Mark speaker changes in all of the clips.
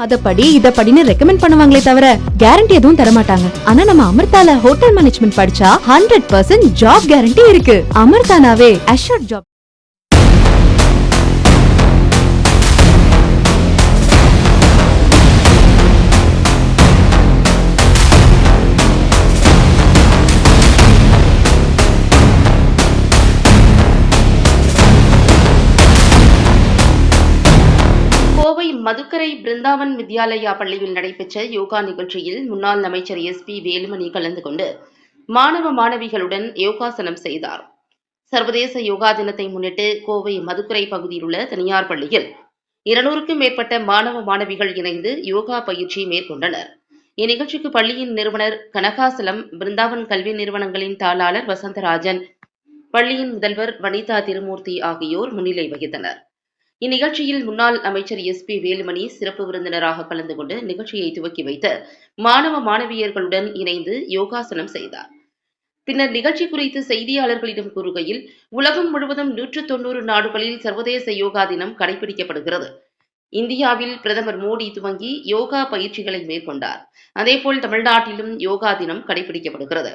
Speaker 1: அத படி இத படின்னு ரெக்கமெண்ட் பண்ணுவாங்களே தவிர கேரண்டி எதுவும் தர மாட்டாங்க. ஆனா நம்ம அமிர்தால ஹோட்டல் மேனேஜ்மெண்ட் படிச்சா 100% ஜாப் கேரண்டி இருக்கு. அமிர்தானாவே அஷ்யூர்ட் ஜாப்.
Speaker 2: கோவை மதுக்கரை பிருந்தாவன் வித்யாலயா பள்ளியில் நடைபெற்ற யோகா நிகழ்ச்சியில் முன்னாள் அமைச்சர் SP வேலுமணி கலந்து கொண்டு மாணவ மாணவிகளுடன் யோகாசனம் செய்தார். சர்வதேச யோகா தினத்தை முன்னிட்டு கோவை மதுக்கரை பகுதியில் உள்ள தனியார் பள்ளியில் 200க்கும் மேற்பட்ட மாணவ மாணவிகள் இணைந்து யோகா பயிற்சி மேற்கொண்டனர். இந்நிகழ்ச்சிக்கு பள்ளியின் நிறுவனர் கனகாசலம், பிருந்தாவன் கல்வி நிறுவனங்களின் தாளாளர் வசந்தராஜன், பள்ளியின் முதல்வர் வனிதா திருமூர்த்தி ஆகியோர் முன்னிலை வகித்தனர். இந்நிகழ்ச்சியில் முன்னாள் அமைச்சர் SP வேலுமணி சிறப்பு விருந்தினராக கலந்து கொண்டு நிகழ்ச்சியை துவக்கி வைத்து மாணவ மாணவியர்களுடன் இணைந்து யோகாசனம் செய்தார். பின்னர் நிகழ்ச்சி குறித்து செய்தியாளர்களிடம் கூறுகையில், உலகம் முழுவதும் 190 நாடுகளில் சர்வதேச யோகா தினம் கடைபிடிக்கப்படுகிறது. இந்தியாவில் பிரதமர் மோடி துவங்கி யோகா பயிற்சிகளை மேற்கொண்டார். அதேபோல் தமிழ்நாட்டிலும் யோகா தினம் கடைபிடிக்கப்படுகிறது.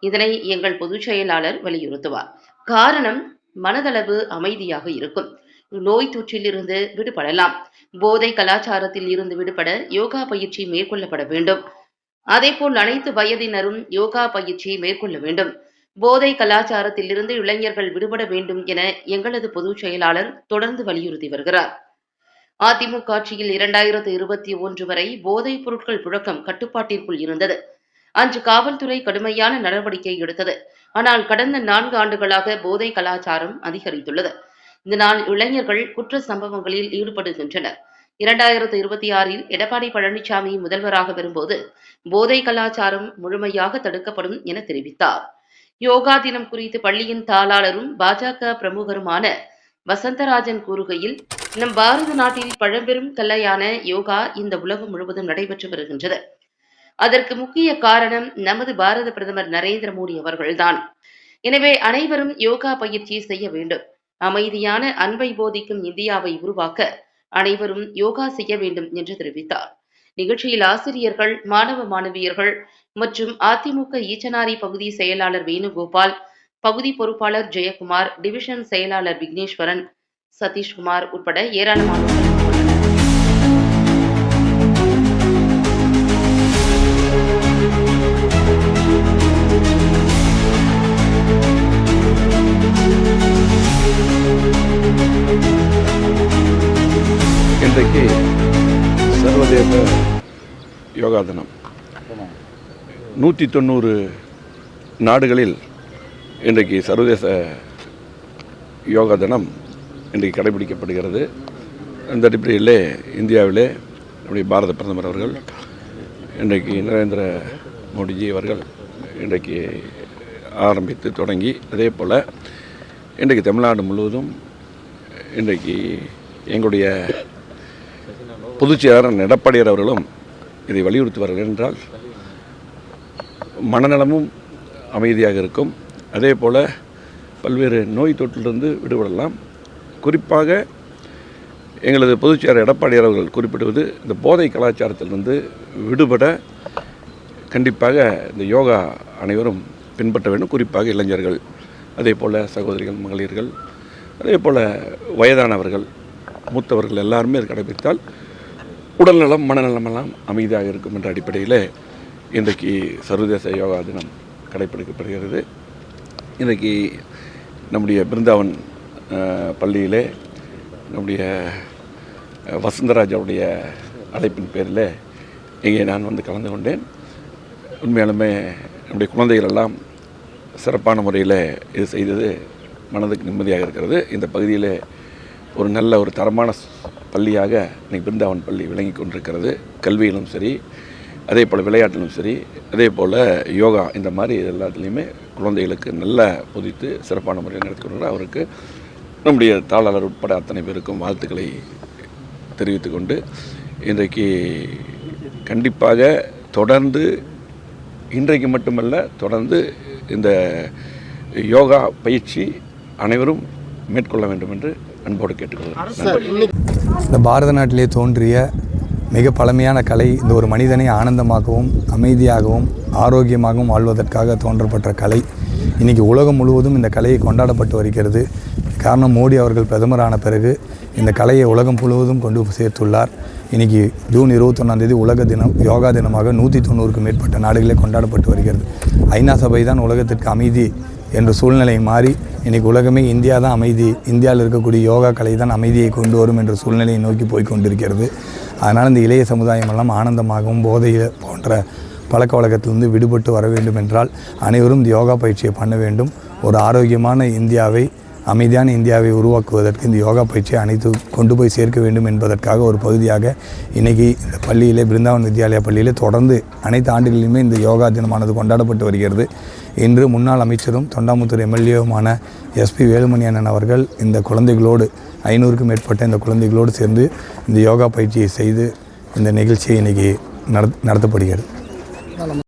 Speaker 2: இதனை எங்கள் பொதுச் செயலாளர் வலியுறுத்துவார். காரணம், மனதளவு அமைதியாக இருக்கும். நோய் தொற்றிலிருந்து விடுபடலாம். போதை கலாச்சாரத்தில் இருந்து விடுபட யோகா பயிற்சி மேற்கொள்ளப்பட வேண்டும். அதேபோல் அனைத்து வயதினரும் யோகா பயிற்சி மேற்கொள்ள வேண்டும். போதை கலாச்சாரத்தில் இருந்து இளைஞர்கள் விடுபட வேண்டும் என எங்களது பொதுச் செயலாளர் தொடர்ந்து வலியுறுத்தி வருகிறார். அதிமுக ஆட்சியில் 2021 வரை போதைப் பொருட்கள் புழக்கம் கட்டுப்பாட்டிற்குள் இருந்தது. அன்று காவல்துறை கடுமையான நடவடிக்கை எடுத்தது. ஆனால் கடந்த 4 ஆண்டுகளாக போதை கலாச்சாரம் அதிகரித்துள்ளது. இதனால் இளைஞர்கள் குற்ற சம்பவங்களில் ஈடுபடுகின்றனர். 2026இல் எடப்பாடி பழனிசாமி முதல்வராக வரும்போது போதை கலாச்சாரம் முழுமையாக தடுக்கப்படும் என தெரிவித்தார். யோகா தினம் குறித்து பள்ளியின் தாளாளரும் பாஜக பிரமுகருமான வசந்தராஜன் கூறுகையில், நம் பாரத நாட்டில் பழம்பெரும் கலையான யோகா இந்த உலகம் முழுவதும் நடைபெற்று வருகின்றது. அதற்கு முக்கிய காரணம் நமது பாரத பிரதமர் நரேந்திர மோடி அவர்கள்தான். எனவே அனைவரும் யோகா பயிற்சி செய்ய வேண்டும். அமைதியான அன்பை போதிக்கும் இந்தியாவை உருவாக்க அனைவரும் யோகா செய்ய வேண்டும் என்று தெரிவித்தார். நிகழ்ச்சியில் ஆசிரியர்கள், மாணவ மாணவியர்கள் மற்றும் அதிமுக ஈச்சனாரி பகுதி செயலாளர் வேணுகோபால், பகுதி பொறுப்பாளர் ஜெயக்குமார், டிவிஷன் செயலாளர் விக்னேஸ்வரன், சதீஷ்குமார் உட்பட ஏராளமானோர்
Speaker 3: இன்றைக்கு சர்வதேச யோகா தினம். 190 நாடுகளில் இன்றைக்கு சர்வதேச யோகா தினம் இன்றைக்கு கடைபிடிக்கப்படுகிறது. இந்த அடிப்படையிலே இந்தியாவிலே நம்முடைய பாரத பிரதமர் அவர்கள் இன்றைக்கு நரேந்திர மோடிஜி அவர்கள் இன்றைக்கு ஆரம்பித்து தொடங்கி, அதே போல் இன்றைக்கு தமிழ்நாடு முழுவதும் இன்றைக்கு எங்களுடைய பொதுச் செயலாளர் எடப்பாடியார் அவர்களும் இதை வலியுறுத்துவார்கள். என்றால் மனநலமும் அமைதியாக இருக்கும். அதே போல் பல்வேறு நோய் தொற்றிலிருந்து விடுபடலாம். குறிப்பாக எங்களது பொதுச் செயலாளர் எடப்பாடியார் அவர்கள் குறிப்பிடுவது, இந்த போதை கலாச்சாரத்திலிருந்து விடுபட கண்டிப்பாக இந்த யோகா அனைவரும் பின்பற்ற வேண்டும். குறிப்பாக இளைஞர்கள், அதே போல் சகோதரிகள், மகளிர்கள், அதே போல் வயதானவர்கள், மூத்தவர்கள் எல்லாருமே அது கடைபிடித்தால் உடல்நலம் மனநலமெல்லாம் அமைதியாக இருக்கும் என்ற அடிப்படையில் இன்றைக்கு சர்வதேச யோகா தினம் கடைபிடிக்கப்படுகிறது. இன்றைக்கு நம்முடைய பிருந்தாவன் பள்ளியிலே நம்முடைய வசந்தராஜாவுடைய அழைப்பின் பேரில் இங்கே நான் வந்து கலந்து கொண்டேன். உண்மையாலுமே நம்முடைய குழந்தைகள் எல்லாம் சிறப்பான முறையில் இது செய்தது மனதுக்கு நிம்மதியாக இருக்கிறது. இந்த பகுதியில் ஒரு நல்ல ஒரு தரமான பள்ளியாக இன்றைக்கி பிருந்தாவன் பள்ளி விளங்கி கொண்டிருக்கிறது. கல்வியிலும் சரி, அதே போல் விளையாட்டிலும் சரி, அதே போல் யோகா, இந்த மாதிரி எல்லாத்துலேயுமே குழந்தைகளுக்கு நல்லா போதித்து சிறப்பான முறையில் நடத்தி கொண்டிருக்கிறார். அவருக்கு நம்முடைய தாளாளர் உட்பட அத்தனை பேருக்கும் வாழ்த்துக்களை தெரிவித்து கொண்டு, இன்றைக்கு கண்டிப்பாக தொடர்ந்து, இன்றைக்கு மட்டுமல்ல, தொடர்ந்து இந்த யோகா பயிற்சி அனைவரும் மேற்கொள்ள வேண்டும் என்று அன்போடு கேட்டுக்கொள்கிறேன்.
Speaker 4: இந்த பாரத நாட்டிலே தோன்றிய மிக பழமையான கலை. இந்த ஒரு மனிதனை ஆனந்தமாகவும் அமைதியாகவும் ஆரோக்கியமாகவும் வாழ்வதற்காக தோன்றப்பட்ட கலை. இன்றைக்கி உலகம் முழுவதும் இந்த கலையை கொண்டாடப்பட்டு வருகிறது. காரணம், மோடி அவர்கள் பிரதமரான பிறகு இந்த கலையை உலகம் முழுவதும் கொண்டு சேர்த்துள்ளார். இன்றைக்கி ஜூன் 21 உலக தினம், யோகா தினமாக 190க்கும் மேற்பட்ட நாடுகளே கொண்டாடப்பட்டு வருகிறது. ஐநா சபை தான் உலகத்திற்கு அமைதி என்ற சூழ்நிலை மாறி இன்றைக்கி உலகமே இந்தியா தான் அமைதி, இந்தியாவில் இருக்கக்கூடிய யோகா கலை தான் அமைதியை கொண்டு வரும் என்ற சூழ்நிலையை நோக்கி போய் கொண்டிருக்கிறது. அதனால் இந்த இளைய சமுதாயமெல்லாம் ஆனந்தமாகவும் போதையில் போன்ற பழக்க வழக்கத்திலிருந்து விடுபட்டு வர வேண்டும் என்றால் அனைவரும் இந்த யோகா பயிற்சியை பண்ண வேண்டும். ஒரு ஆரோக்கியமான இந்தியாவை, அமைதியான இந்தியாவை உருவாக்குவதற்கு இந்த யோகா பயிற்சியை அனைத்து கொண்டு போய் சேர்க்க வேண்டும் என்பதற்காக ஒரு பகுதியாக இன்றைக்கி இந்த பள்ளியிலே, பிருந்தாவன் வித்யாலயா பள்ளியிலே தொடர்ந்து அனைத்து ஆண்டுகளிலுமே இந்த யோகா தினமானது கொண்டாடப்பட்டு வருகிறது. இன்று முன்னாள் அமைச்சரும் தொண்டாமுத்தூர் எம்எல்ஏவுமான எஸ்பி வேலுமணி அண்ணன் அவர்கள் இந்த குழந்தைகளோடு 500க்கும் மேற்பட்ட இந்த குழந்தைகளோடு சேர்ந்து இந்த யோகா பயிற்சியை செய்து இந்த நிகழ்ச்சியை இன்றைக்கி நடத்தப்படுகிறது.